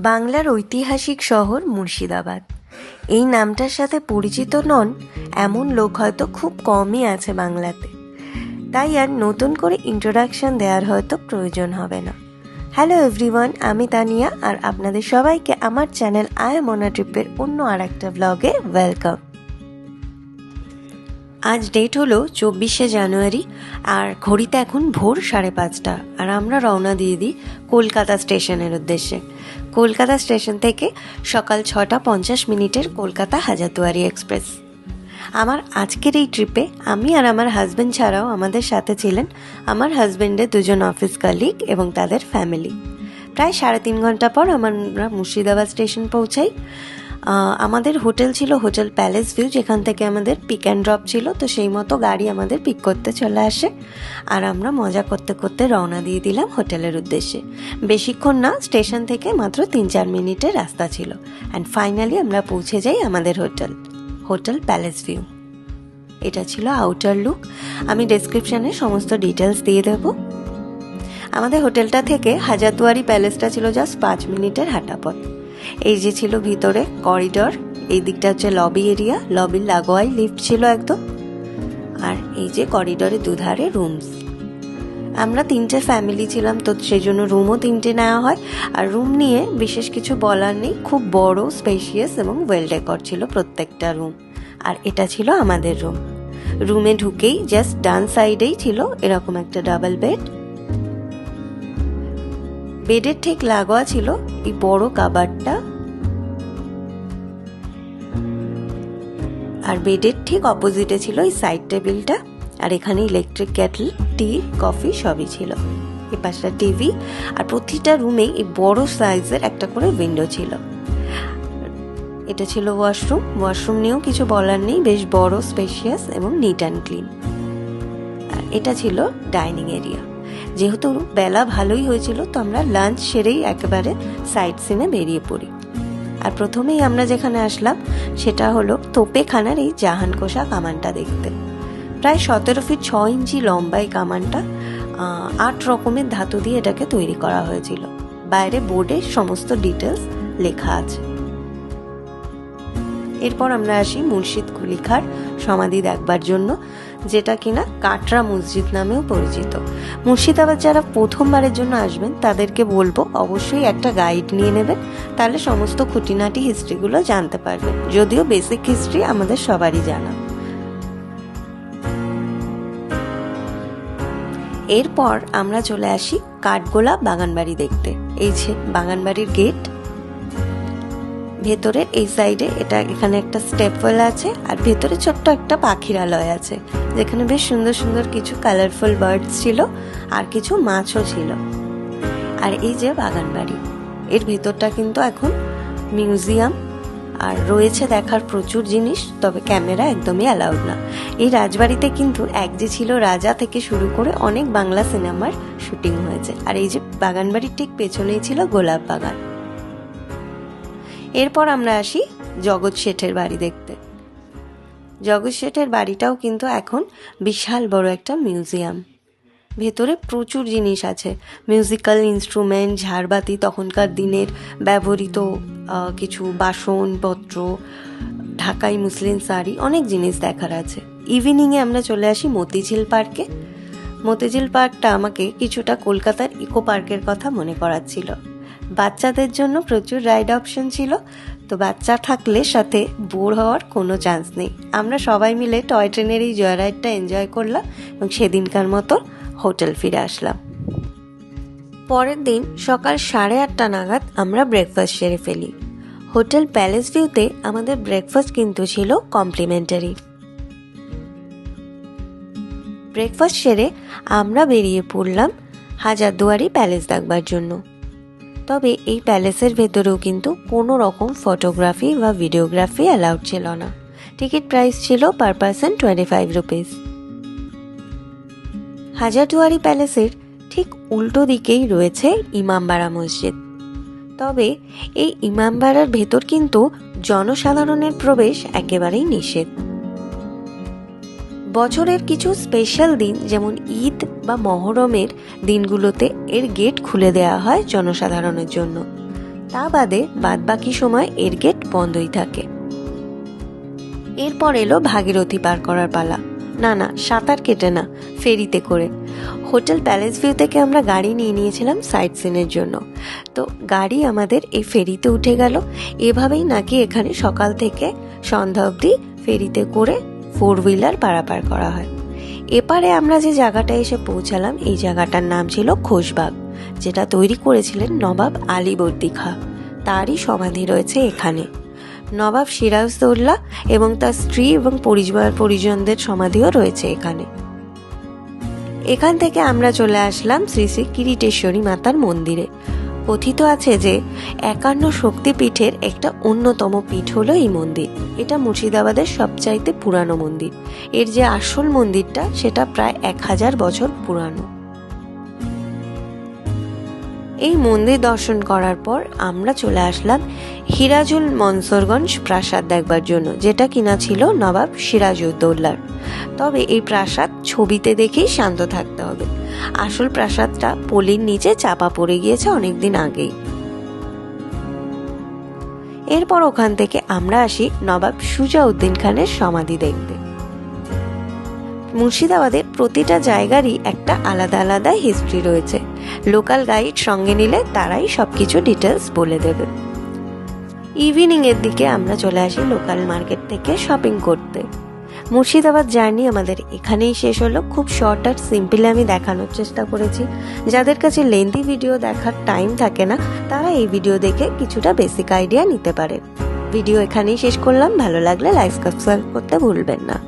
বাংলার ঐতিহাসিক শহর মুর্শিদাবাদ। এই নামটার সাথে পরিচিত নন এমন লোক হয়তো খুব কমই আছে বাংলাতে, তাই আর নতুন করে ইন্ট্রোডাকশন দেওয়ার হয়তো প্রয়োজন হবে না। হ্যালো এভরিওয়ান, আমি তানিয়া, আর আপনাদের সবাইকে আমার channel I am on a ট্রিপের অন্য আর একটা ব্লগে ওয়েলকাম। আজ ডেট হলো 24শে জানুয়ারি, আর ঘড়িতে এখন ভোর 5:30, আর আমরা রওনা দিয়ে দিই কলকাতা স্টেশনের উদ্দেশ্যে। কলকাতা স্টেশন থেকে সকাল 6:50 কলকাতা হাজারদুয়ারি এক্সপ্রেস। আমার আজকের এই ট্রিপে আমি আর আমার হাজব্যান্ড ছাড়াও আমাদের সাথে ছিলেন আমার হাজব্যান্ডের 2জন অফিস কলিগ এবং তাদের ফ্যামিলি। প্রায় 3.5 ঘন্টা পর আমরা মুর্শিদাবাদ স্টেশন পৌঁছাই। আমাদের হোটেল ছিল হোটেল প্যালেস ভিউ, যেখান থেকে আমাদের পিক অ্যান্ড ড্রপ ছিল, তো সেই মতো গাড়ি আমাদের পিক করতে চলে আসে, আর আমরা মজা করতে করতে রওনা দিয়ে দিলাম হোটেলের উদ্দেশ্যে। বেশিক্ষণ না, স্টেশন থেকে মাত্র 3-4 মিনিটের রাস্তা ছিল, অ্যান্ড ফাইনালি আমরা পৌঁছে যাই আমাদের হোটেল প্যালেস ভিউ। এটা ছিল আউটার লুক। আমি ডেসক্রিপশানে সমস্ত ডিটেলস দিয়ে দেব। আমাদের হোটেলটা থেকে হাজারদুয়ারি প্যালেসটা ছিল জাস্ট 5 মিনিটের হাঁটা পথ। এই যে ছিল ভিতরে করিডর, এই দিকটা হচ্ছে লবি এরিয়া, লবির লাগোয়াই লিফট ছিল একদম, আর এই যে করিডরের দুধারে রুমস। আমরা 3টে ফ্যামিলি ছিলাম, তো সেই জন্য রুমও 3টে নেওয়া হয়। আর রুম নিয়ে বিশেষ কিছু বলার নেই, খুব বড়, স্পেশিয়াস এবং ওয়েল ডেকর ছিল প্রত্যেকটা রুম। আর এটা ছিল আমাদের রুম। রুমে ঢুকেই জাস্ট ডান সাইডেই ছিল এরকম একটা ডাবল বেড। বেডের ঠিক লাগোয়া ছিল এই বড় কাবারটা, আর বেডের ঠিক অপোজিটে ছিল এই সাইড টেবিলটা, আর এখানে ইলেকট্রিক কেটল, টি, কফি সবই ছিল। এই পাশটা টিভি, আর প্রতিটা রুমেই এই বড় সাইজের একটা করে উইন্ডো ছিল। এটা ছিল ওয়াশরুম নিয়েও কিছু বলার নেই, বেশ বড়, স্পেশিয়াস এবং নিট অ্যান্ড ক্লিন। আর এটা ছিল ডাইনিং এরিয়া। যেহেতু বেলা ভালোই হয়েছিল, তো আমরা লাঞ্চ সেরেই একেবারে সাইট সিনে বেরিয়ে পড়ি। আর প্রথমেই আমরা যেখানে আসলাম সেটা হলো তোপেখানার এই জাহানকোষা কামানটা দেখতে। প্রায় 17 ফিট 6 ইঞ্চি লম্বা এই কামানটা 8 রকমের ধাতু দিয়ে এটাকে তৈরি করা হয়েছিল। বাইরে বোর্ডে সমস্ত ডিটেলস লেখা আছে। এরপর আমরা আসি মুর্শিদ কুলি খাঁর সমাধি দেখবার জন্য, যেটা কিনা কাটরা মসজিদ নামেও পরিচিত। মুর্শিদাবাদ যারা প্রথমবারের জন্য আসবেন তাদেরকে বলবো অবশ্যই একটা গাইড নিয়ে নেবেন, তাহলে সমস্ত খুঁটিনাটি হিস্ট্রিগুলো জানতে পারবেন, যদিও বেসিক হিস্ট্রি আমাদের সবারই জানা। এরপর আমরা চলে আসি কাঠগোলা বাগানবাড়ি দেখতে। এই যে বাগানবাড়ির গেট, ভেতরের এই সাইডে এখানে একটা স্টেপওয়েল আছে, আর ভেতরে ছোট্ট একটা পাখিরালয় আছে, যেখানে বেশ সুন্দর সুন্দর কিছু কালারফুল বার্ডস ছিল, আর কিছু মাছও ছিল। আর এই যে বাগানবাড়ি, এর ভেতরটা কিন্তু এখন মিউজিয়াম, আর রয়েছে দেখার প্রচুর জিনিস, তবে ক্যামেরা একদমই অ্যালাউড না। এই রাজবাড়িতে কিন্তু এক যে ছিল রাজা থেকে শুরু করে অনেক বাংলা সিনেমার শুটিং হয়েছে। আর এই যে বাগানবাড়ির ঠিক পেছনেই ছিল গোলাপ বাগান। এরপর আমরা আসি জগৎ শেঠের বাড়ি দেখতে। জগৎ শেঠের বাড়িটাও কিন্তু এখন বিশাল বড় একটা মিউজিয়াম। ভেতরে প্রচুর জিনিস আছে, মিউজিক্যাল ইনস্ট্রুমেন্ট, ঝাড়বাতি, তখনকার দিনের ব্যবহৃত কিছু বাসনপত্র, ঢাকাই মুসলিম শাড়ি, অনেক জিনিস দেখার আছে। ইভিনিংয়ে আমরা চলে আসি মতিঝিল পার্কে। মতিঝিল পার্কটা আমাকে কিছুটা কলকাতার ইকো পার্কের কথা মনে করাচ্ছিল। বাচ্চাদের জন্য প্রচুর রাইড অপশন ছিল, তো বাচ্চা থাকলে সাথে বোর হওয়ার কোনো চান্স নেই। আমরা সবাই মিলে টয় ট্রেনের এই জয় রাইডটা এনজয় করলাম, এবং সেদিনকার মতো হোটেল ফিরে আসলাম। পরের দিন সকাল 8:30 নাগাদ আমরা ব্রেকফাস্ট সেরে ফেলি। হোটেল প্যালেস ভিউতে আমাদের ব্রেকফাস্ট কিন্তু ছিল কমপ্লিমেন্টারি। ব্রেকফাস্ট সেরে আমরা বেরিয়ে পড়লাম হাজারদুয়ারি প্যালেস দেখবার জন্য। তবে এই প্যালেসের ভেতরেও কিন্তু কোনো রকম ফটোগ্রাফি বা ভিডিওগ্রাফি অ্যালাউড ছিল না। টিকিট প্রাইস ছিল পার পারসন 25 রুপিস। হাজারদুয়ারি প্যালেসের ঠিক উল্টো দিকেই রয়েছে ইমামবাড়া মসজিদ। তবে এই ইমামবাড়ার ভেতর কিন্তু জনসাধারণের প্রবেশ একেবারেই নিষেধ। বছরের কিছু স্পেশাল দিন যেমন ঈদ বা মহরমের দিনগুলোতে এর গেট খুলে দেওয়া হয় জনসাধারণের জন্য। তা বাদে বাদবাকি সময় এর গেট বন্ধই থাকে। এরপর এলো ভাগীরথী পার করার পালা। না, সাঁতার কেটে না, ফেরিতে করে। হোটেল প্যালেস ভিউ থেকে আমরা গাড়ি নিয়ে নিয়েছিলাম সাইট সিনের জন্য। তো গাড়ি আমাদের এই ফেরিতে উঠে গেল। এভাবেই নাকি এখানে সকাল থেকে সন্ধ্যা অবধি ফেরিতে করে 4 হুইলার পারাপার করা হয়। এপারে আমরা যে জায়গাটায় এসে পৌঁছালাম, এই জায়গাটার নাম ছিল খোশবাগ, যেটা তৈরি করেছিলেন নবাব আলীবর্দী খাঁ। তারই সমাধি রয়েছে এখানে। নবাব সিরাজদৌল্লা এবং তার স্ত্রী এবং পরিজনদের সমাধিও রয়েছে এখানে। এখান থেকে আমরা চলে আসলাম শ্রী শ্রী কিরিটেশ্বরী মাতার মন্দিরে। কথিত আছে যে 51 শক্তিপীঠের একটা অন্যতম পীঠ হলো এই মন্দির। এটা মুর্শিদাবাদের সবচাইতে পুরানো মন্দির। এর যে আসল মন্দিরটা সেটা প্রায় 1000 বছর পুরানো। এই মন্দির দর্শন করার পর আমরা চলে আসলাম হিরাজুল মনসুরগঞ্জ প্রাসাদ দেখবার জন্য, যেটা কিনা ছিল নবাব সিরাজউদ্দৌলার। তবে এই প্রাসাদ ছবিতে দেখেই শান্ত থাকতে হবে। আসল প্রাসাদটা পলির নিচে চাপা পড়ে গিয়েছে অনেকদিন আগেই। এরপর ওখান থেকে আমরা আসি নবাব সুজাউদ্দিন খানের সমাধি দেখতে। মুর্শিদাবাদের প্রতিটা জায়গারই একটা আলাদা আলাদা হিস্ট্রি রয়েছে। লোকাল গাইড সঙ্গে নিলে তারাই সবকিছু ডিটেলস বলে দেবে। ইভিনিং এর দিকে আমরা চলে আসি লোকাল মার্কেট থেকে শপিং করতে। মুর্শিদাবাদ জার্নি আমাদের এখানেই শেষ হলো। খুব শর্ট আর সিম্পলি আমি দেখানোর চেষ্টা করেছি। যাদের কাছে লেন্থি ভিডিও দেখার টাইম থাকে না, তারা এই ভিডিও দেখে কিছুটা বেসিক আইডিয়া নিতে পারে। ভিডিও এখানেই শেষ করলাম। ভালো লাগলে লাইক সাবস্ক্রাইব করতে ভুলবেন না।